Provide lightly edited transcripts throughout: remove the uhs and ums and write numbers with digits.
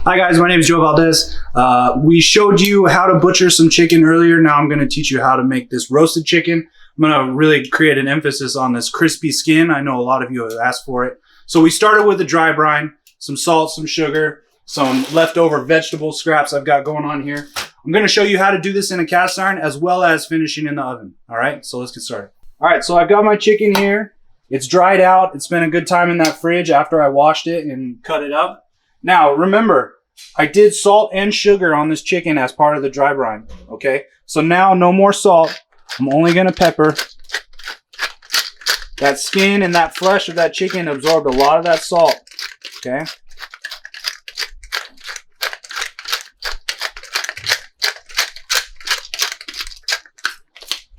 Hi guys, my name is Joe Valdez. We showed you how to butcher some chicken earlier. Now I'm going to teach you how to make this roasted chicken. I'm going to really create an emphasis on this crispy skin. I know a lot of you have asked for it. So we started with the dry brine, some salt, some sugar, some leftover vegetable scraps I've got going on here. I'm going to show you how to do this in a cast iron as well as finishing in the oven. All right, so let's get started. All right, so I've got my chicken here. It's dried out. It's been a good time in that fridge after I washed it and cut it up. Now, remember, I did salt and sugar on this chicken as part of the dry brine, okay? So now no more salt. I'm only gonna pepper. That skin and that flesh of that chicken absorbed a lot of that salt, okay?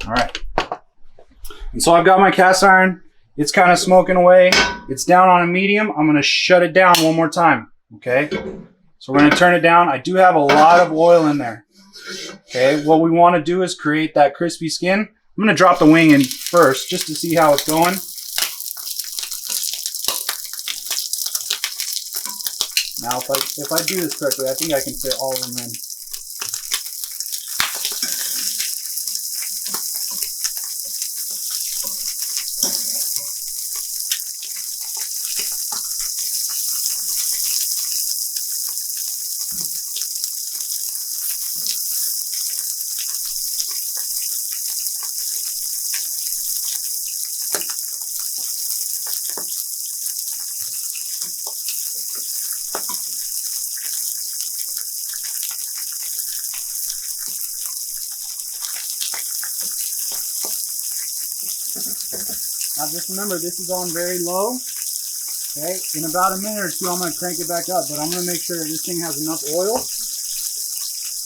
All right. And so I've got my cast iron. It's kind of smoking away. It's down on a medium. I'm gonna shut it down one more time, okay? So we're going to turn it down. I do have a lot of oil in there. Okay, what we want to do is create that crispy skin. I'm going to drop the wing in first just to see how it's going. Now, if I do this correctly, I think I can fit all of them in. Now just remember, this is on very low. Okay, in about a minute or two, I'm going to crank it back up, but I'm going to make sure that this thing has enough oil.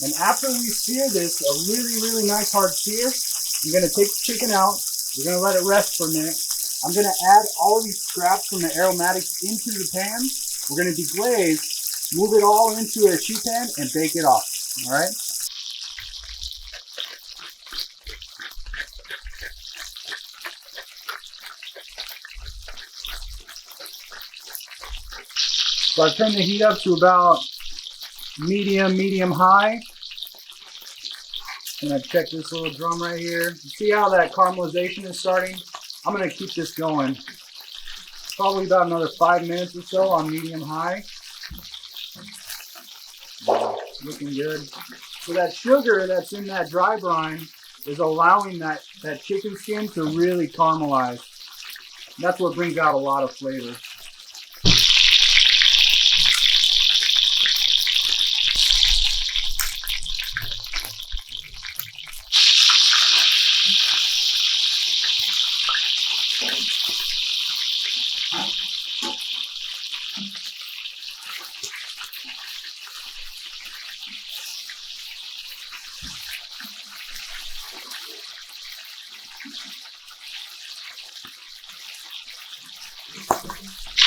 And after we sear this, a really, really nice hard sear, I'm going to take the chicken out. We're going to let it rest for a minute. I'm going to add all of these scraps from the aromatics into the pan. We're going to deglaze, move it all into a sheet pan, and bake it off. All right? So I've turned the heat up to about medium high. And I've checked this little drum right here. See how that caramelization is starting? I'm going to keep this going. Probably about another 5 minutes or so on medium high. Looking good. So that sugar that's in that dry brine is allowing that chicken skin to really caramelize. That's what brings out a lot of flavor.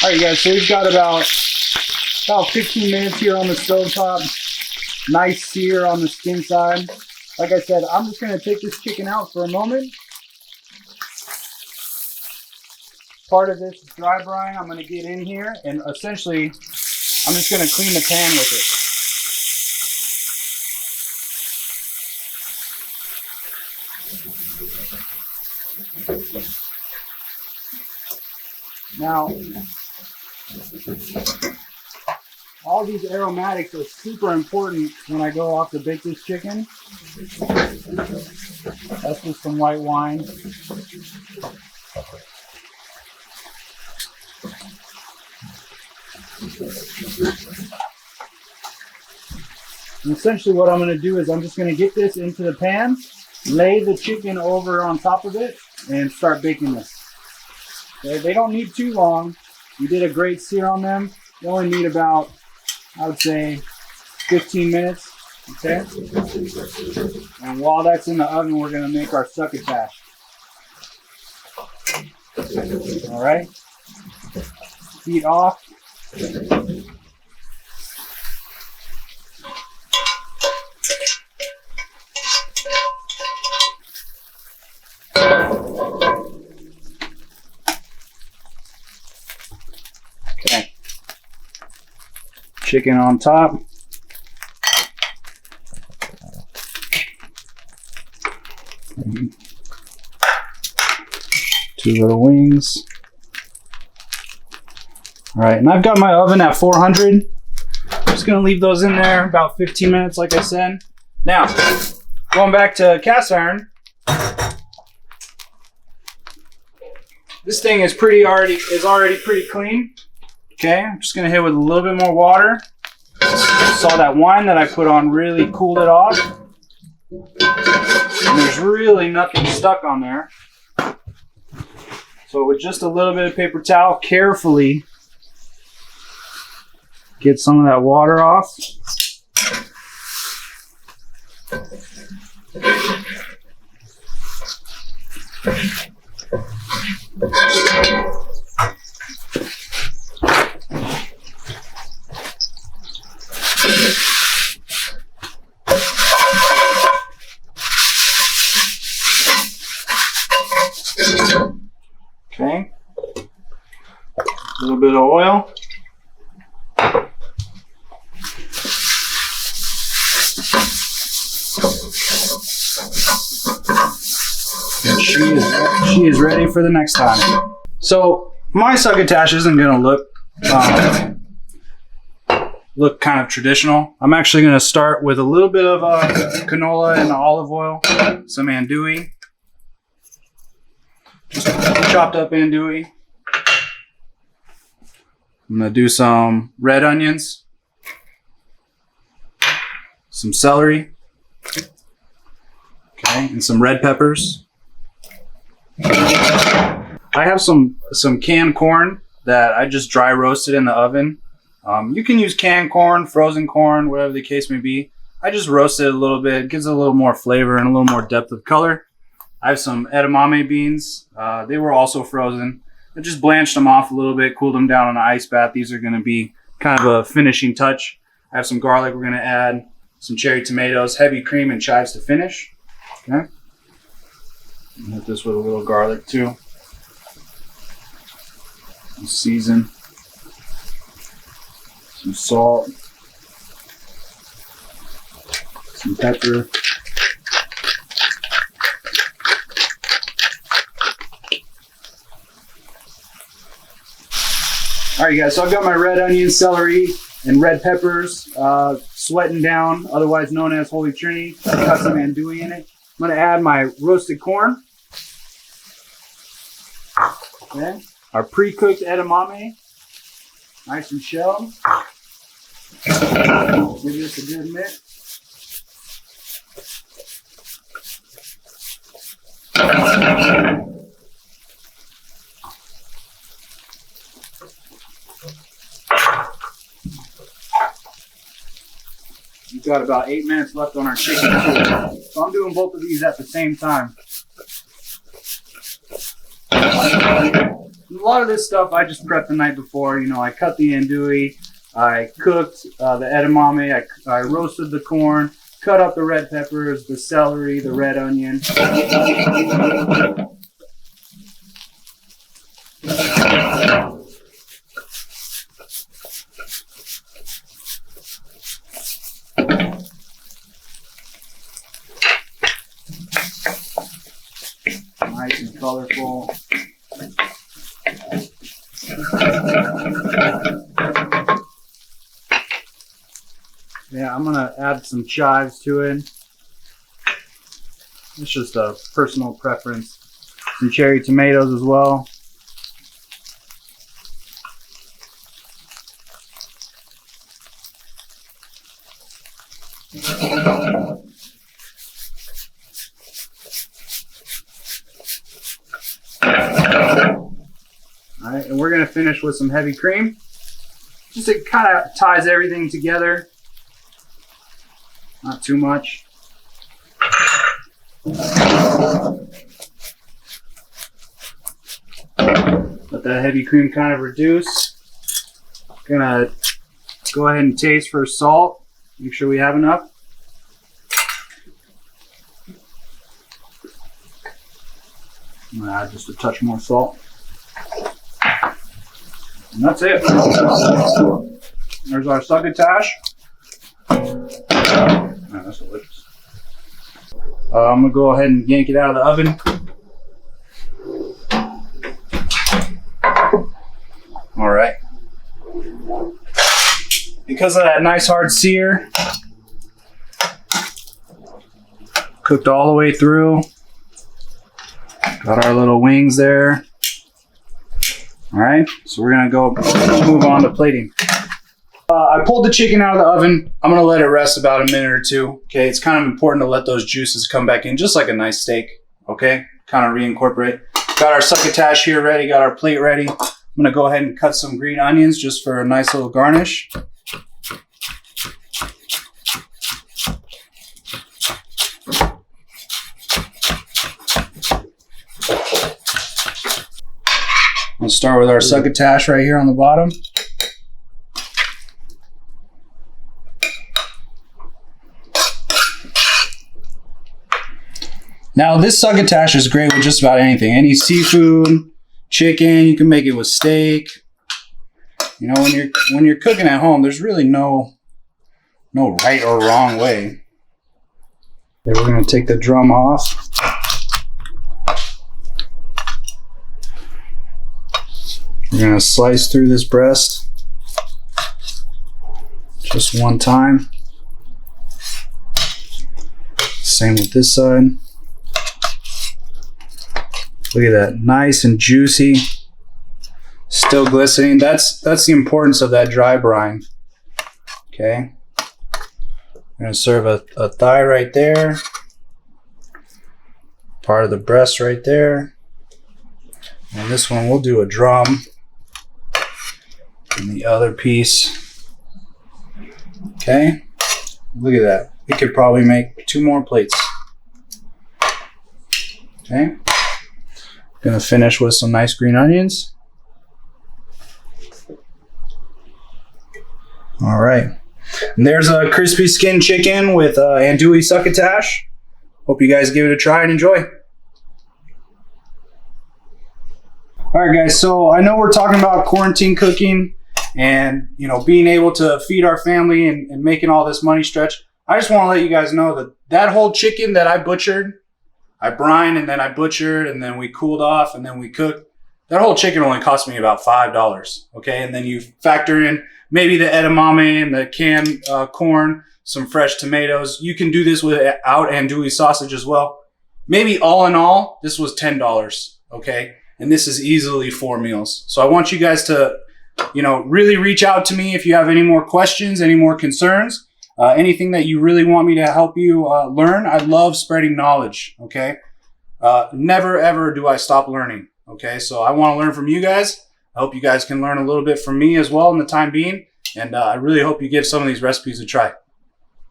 All right, guys, so we've got about 15 minutes here on the stovetop. Nice sear on the skin side. Like I said, I'm just going to take this chicken out for a moment. Part of this dry brine, I'm going to get in here, and essentially, I'm just going to clean the pan with it. Now, all these aromatics are super important when I go off to bake this chicken. That's just some white wine. And essentially what I'm going to do is I'm just going to get this into the pan, lay the chicken over on top of it, and start baking this. Okay, they don't need too long. We did a great sear on them. They only need about, I would say, 15 minutes. Okay? And while that's in the oven, we're going to make our succotash. All right? Heat off. Okay. Chicken on top. Two little wings. All right, and I've got my oven at 400. I'm just gonna leave those in there about 15 minutes, like I said. Now, going back to cast iron. This thing is already pretty clean. Okay, I'm just gonna hit with a little bit more water. Saw that wine that I put on really cooled it off. And there's really nothing stuck on there. So with just a little bit of paper towel, carefully get some of that water off. Okay, a little bit of oil. And she is ready for the next time. So my succotash isn't going to look kind of traditional. I'm actually going to start with a little bit of canola and olive oil, some andouille. Just chopped up andouille. I'm going to do some red onions, some celery, okay, and some red peppers. I have some canned corn that I just dry roasted in the oven. You can use canned corn, frozen corn, whatever the case may be. I just roasted it a little bit. It gives it a little more flavor and a little more depth of color. I have some edamame beans. They were also frozen. I just blanched them off a little bit, cooled them down on an ice bath. These are going to be kind of a finishing touch. I have some garlic we're going to add, some cherry tomatoes, heavy cream, and chives to finish. Okay. Hit this with a little garlic too. Some season. Some salt. Some pepper. All right, guys, so I've got my red onion, celery, and red peppers sweating down, otherwise known as Holy Trinity. I've got some andouille in it. I'm going to add my roasted corn. Okay, our pre-cooked edamame, nice and shelled. Give this a good mix. We've got about 8 minutes left on our chicken too. So I'm doing both of these at the same time. A lot of this stuff I just prepped the night before. You know, I cut the andouille, I cooked the edamame, I roasted the corn, cut up the red peppers, the celery, the red onion. Nice and colorful. Yeah, I'm gonna add some chives to it. It's just a personal preference. Some cherry tomatoes as well. All right, and we're gonna finish with some heavy cream. Just it kind of ties everything together. Not too much. Let that heavy cream kind of reduce. Gonna go ahead and taste for salt. Make sure we have enough. I'm gonna add just a touch more salt. And that's it. There's our succotash. Oh, that's delicious. I'm gonna go ahead and yank it out of the oven. All right. Because of that nice hard sear, cooked all the way through. Got our little wings there. All right, so we're gonna go move on to plating. I pulled the chicken out of the oven. I'm gonna let it rest about a minute or two. Okay, it's kind of important to let those juices come back in, just like a nice steak. Okay, kind of reincorporate. Got our succotash here ready, got our plate ready. I'm gonna go ahead and cut some green onions just for a nice little garnish. We'll start with our succotash right here on the bottom. Now this succotash is great with just about anything. Any seafood, chicken, you can make it with steak. You know, when you're cooking at home, there's really no right or wrong way. Okay, we're gonna take the drum off. We're gonna slice through this breast just one time. Same with this side. Look at that, nice and juicy, still glistening. That's the importance of that dry brine. Okay, we're gonna serve a thigh right there, part of the breast right there, and this one we'll do a drum. And the other piece. Okay, look at that. We could probably make 2 more plates. Okay, gonna finish with some nice green onions. All right, and there's a crispy skin chicken with andouille succotash. Hope you guys give it a try and enjoy. All right, guys, so I know we're talking about quarantine cooking and, you know, being able to feed our family and making all this money stretch. I just want to let you guys know that whole chicken that I butchered, I brined and then I butchered and then we cooled off and then we cooked. That whole chicken only cost me about $5, okay? And then you factor in maybe the edamame and the canned corn, some fresh tomatoes. You can do this without andouille sausage as well. Maybe all in all, this was $10, okay? And this is easily 4 meals. So I want you guys to, you know, really reach out to me if you have any more questions, any more concerns, anything that you really want me to help you learn. I love spreading knowledge, okay? Never, ever do I stop learning, okay? So I want to learn from you guys. I hope you guys can learn a little bit from me as well in the time being. And I really hope you give some of these recipes a try.